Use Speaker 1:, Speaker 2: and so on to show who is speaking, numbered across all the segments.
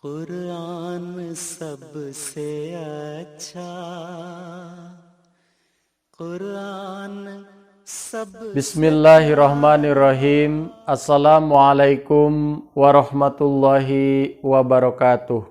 Speaker 1: कुरान सबसे अच्छा कुरान सब
Speaker 2: Bismillahirrahmanirrahim. Assalamualaikum warahmatullahi wabarakatuh.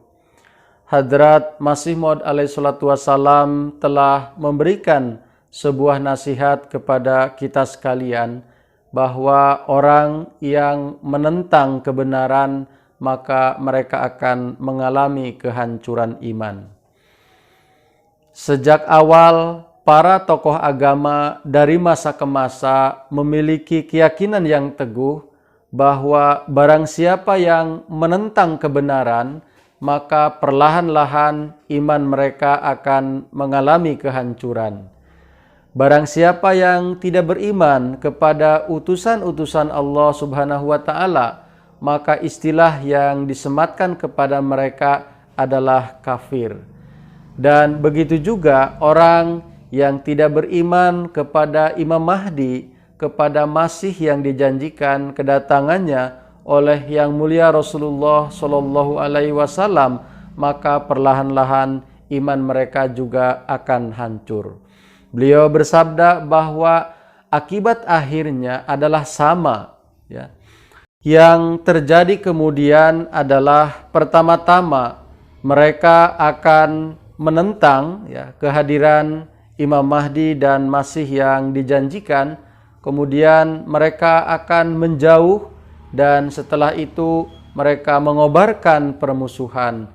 Speaker 2: Hadrat Masih Maud alaihi salatu wassalam telah memberikan sebuah nasihat kepada kita sekalian bahwa orang yang menentang kebenaran maka mereka akan mengalami kehancuran iman. Sejak awal, para tokoh agama dari masa ke masa memiliki keyakinan yang teguh bahwa barang siapa yang menentang kebenaran, maka perlahan-lahan iman mereka akan mengalami kehancuran. Barang siapa yang tidak beriman kepada utusan-utusan Allah Subhanahu wa Ta'ala, maka istilah yang disematkan kepada mereka adalah kafir. Dan begitu juga orang yang tidak beriman kepada Imam Mahdi, kepada Masih yang dijanjikan kedatangannya oleh Yang Mulia Rasulullah Shallallahu Alaihi Wasallam, maka perlahan-lahan iman mereka juga akan hancur. Beliau bersabda bahwa akibat akhirnya adalah sama, ya. Yang terjadi kemudian adalah pertama-tama mereka akan menentang, ya, kehadiran Imam Mahdi dan Masih yang dijanjikan. Kemudian mereka akan menjauh dan setelah itu mereka mengobarkan permusuhan.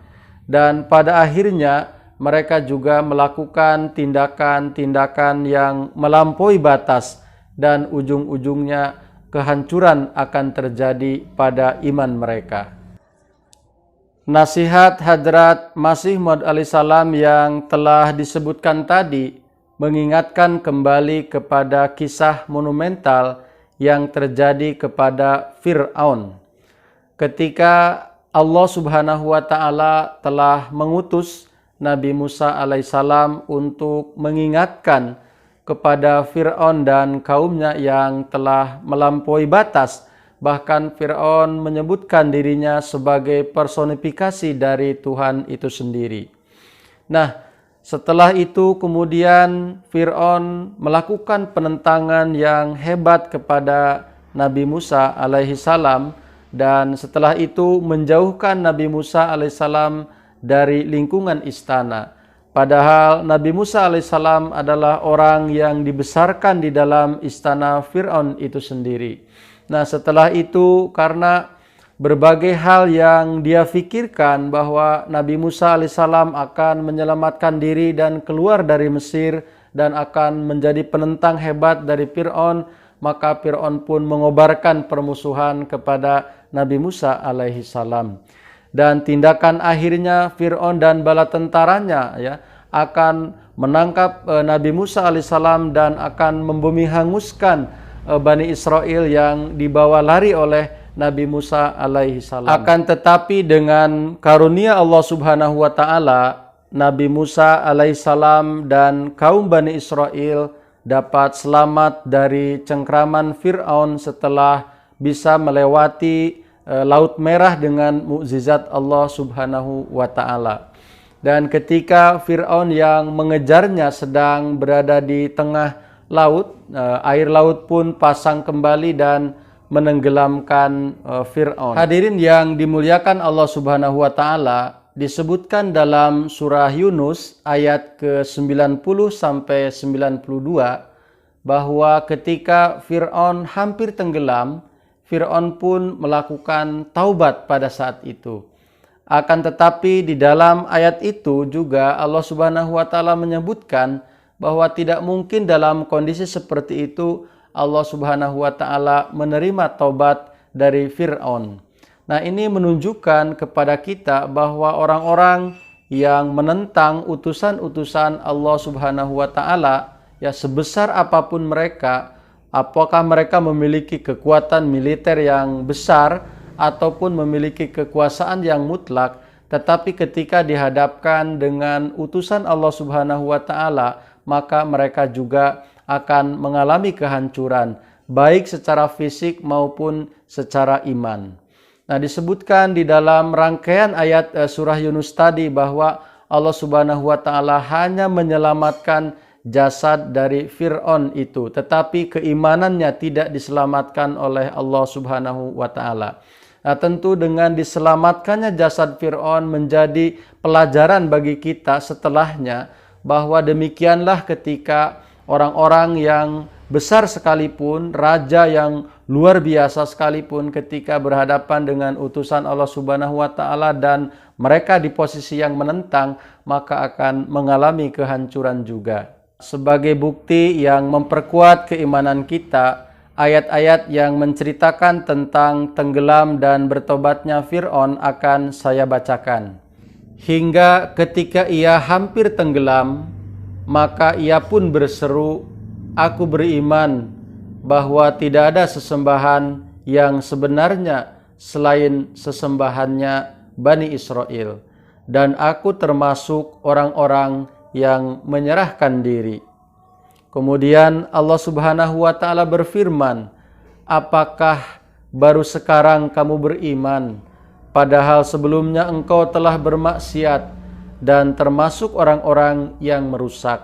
Speaker 2: Dan pada akhirnya mereka juga melakukan tindakan-tindakan yang melampaui batas dan ujung-ujungnya kehancuran akan terjadi pada iman mereka. Nasihat Hadrat Masih Maud alaihi salam yang telah disebutkan tadi mengingatkan kembali kepada kisah monumental yang terjadi kepada Fir'aun. Ketika Allah Subhanahu wa Ta'ala telah mengutus Nabi Musa alaihissalam untuk mengingatkan kepada Fir'aun dan kaumnya yang telah melampaui batas. Bahkan Fir'aun menyebutkan dirinya sebagai personifikasi dari Tuhan itu sendiri. Nah, setelah itu kemudian Fir'aun melakukan penentangan yang hebat kepada Nabi Musa alaihissalam, dan setelah itu menjauhkan Nabi Musa alaihissalam dari lingkungan istana. Padahal Nabi Musa alaihissalam adalah orang yang dibesarkan di dalam istana Fir'aun itu sendiri. Nah, setelah itu karena berbagai hal yang dia fikirkan bahwa Nabi Musa alaihissalam akan menyelamatkan diri dan keluar dari Mesir dan akan menjadi penentang hebat dari Fir'aun, maka Fir'aun pun mengobarkan permusuhan kepada Nabi Musa alaihissalam. Dan tindakan akhirnya Fir'aun dan bala tentaranya, ya, akan menangkap Nabi Musa alaihissalam dan akan membumi hanguskan Bani Israel yang dibawa lari oleh Nabi Musa alaihissalam. Akan tetapi dengan karunia Allah Subhanahu wa Ta'ala, Nabi Musa alaihissalam dan kaum Bani Israel dapat selamat dari cengkraman Fir'aun setelah bisa melewati Laut Merah dengan mukjizat Allah Subhanahu wa Ta'ala. Dan ketika Fir'aun yang mengejarnya sedang berada di tengah laut, air laut pun pasang kembali dan menenggelamkan Fir'aun. Hadirin yang dimuliakan Allah Subhanahu wa Ta'ala, disebutkan dalam surah Yunus ayat ke-90 sampai 92 bahwa ketika Fir'aun hampir tenggelam, Fir'aun pun melakukan taubat pada saat itu. Akan tetapi di dalam ayat itu juga Allah Subhanahu wa Ta'ala menyebutkan bahwa tidak mungkin dalam kondisi seperti itu Allah Subhanahu wa Ta'ala menerima taubat dari Fir'aun. Nah, ini menunjukkan kepada kita bahwa orang-orang yang menentang utusan-utusan Allah Subhanahu wa Ta'ala, ya, sebesar apapun mereka, apakah mereka memiliki kekuatan militer yang besar ataupun memiliki kekuasaan yang mutlak, tetapi ketika dihadapkan dengan utusan Allah Subhanahu wa Ta'ala, maka mereka juga akan mengalami kehancuran, baik secara fisik maupun secara iman. Nah, disebutkan di dalam rangkaian ayat surah Yunus tadi bahwa Allah Subhanahu wa taala hanya menyelamatkan jasad dari Fir'aun itu, tetapi keimanannya tidak diselamatkan oleh Allah Subhanahu wa taala. Nah, tentu dengan diselamatkannya jasad Fir'aun menjadi pelajaran bagi kita setelahnya, bahwa demikianlah ketika orang-orang yang besar sekalipun, raja yang luar biasa sekalipun, ketika berhadapan dengan utusan Allah Subhanahu wa taala dan mereka di posisi yang menentang, maka akan mengalami kehancuran juga. Sebagai bukti yang memperkuat keimanan kita, ayat-ayat yang menceritakan tentang tenggelam dan bertobatnya Fir'aun akan saya bacakan. Hingga ketika ia hampir tenggelam, maka ia pun berseru, "Aku beriman bahwa tidak ada sesembahan yang sebenarnya selain sesembahannya Bani Israel, dan aku termasuk orang-orang yang menyerahkan diri." Kemudian Allah Subhanahu wa taala berfirman, "Apakah baru sekarang kamu beriman, padahal sebelumnya engkau telah bermaksiat dan termasuk orang-orang yang merusak?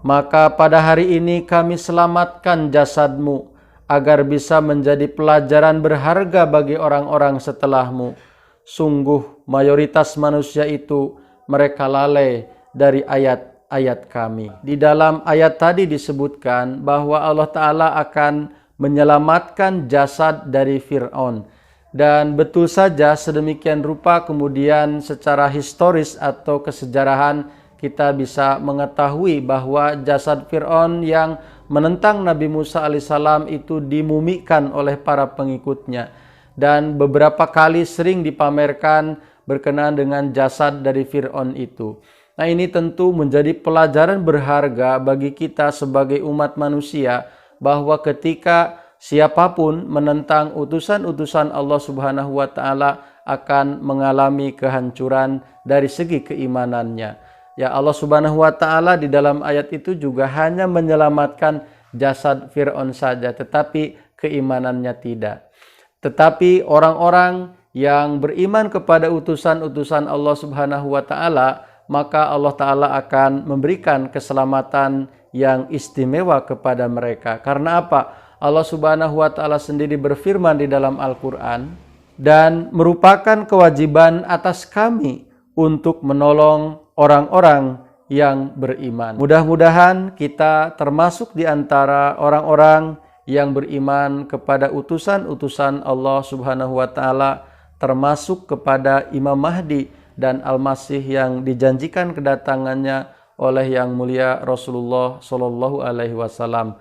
Speaker 2: Maka pada hari ini kami selamatkan jasadmu agar bisa menjadi pelajaran berharga bagi orang-orang setelahmu. Sungguh mayoritas manusia itu mereka lalai dari ayat-ayat kami." Di dalam ayat tadi disebutkan bahwa Allah Ta'ala akan menyelamatkan jasad dari Fir'aun. Dan betul saja sedemikian rupa kemudian secara historis atau kesejarahan kita bisa mengetahui bahwa jasad Fir'aun yang menentang Nabi Musa alaihissalam itu dimumikan oleh para pengikutnya. Dan beberapa kali sering dipamerkan berkenaan dengan jasad dari Fir'aun itu. Nah, ini tentu menjadi pelajaran berharga bagi kita sebagai umat manusia, bahwa ketika siapapun menentang utusan-utusan Allah Subhanahu wa taala akan mengalami kehancuran dari segi keimanannya. Ya, Allah Subhanahu wa taala di dalam ayat itu juga hanya menyelamatkan jasad Fir'aun saja, tetapi keimanannya tidak. Tetapi orang-orang yang beriman kepada utusan-utusan Allah Subhanahu wa taala, maka Allah Ta'ala akan memberikan keselamatan yang istimewa kepada mereka. Karena apa? Allah Subhanahu wa taala sendiri berfirman di dalam Al-Qur'an, "Dan merupakan kewajiban atas kami untuk menolong orang-orang yang beriman." Mudah-mudahan kita termasuk di antara orang-orang yang beriman kepada utusan-utusan Allah Subhanahu wa taala, termasuk kepada Imam Mahdi dan Al-Masih yang dijanjikan kedatangannya oleh yang mulia Rasulullah Shallallahu alaihi wasallam.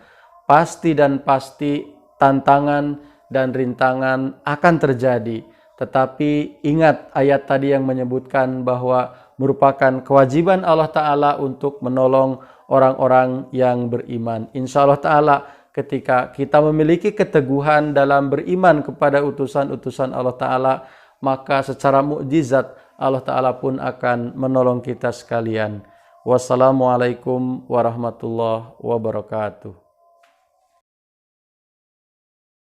Speaker 2: Pasti dan pasti tantangan dan rintangan akan terjadi. Tetapi ingat ayat tadi yang menyebutkan bahwa merupakan kewajiban Allah Ta'ala untuk menolong orang-orang yang beriman. Insya Allah Ta'ala ketika kita memiliki keteguhan dalam beriman kepada utusan-utusan Allah Ta'ala, maka secara mukjizat Allah Ta'ala pun akan menolong kita sekalian. Wassalamualaikum warahmatullahi wabarakatuh.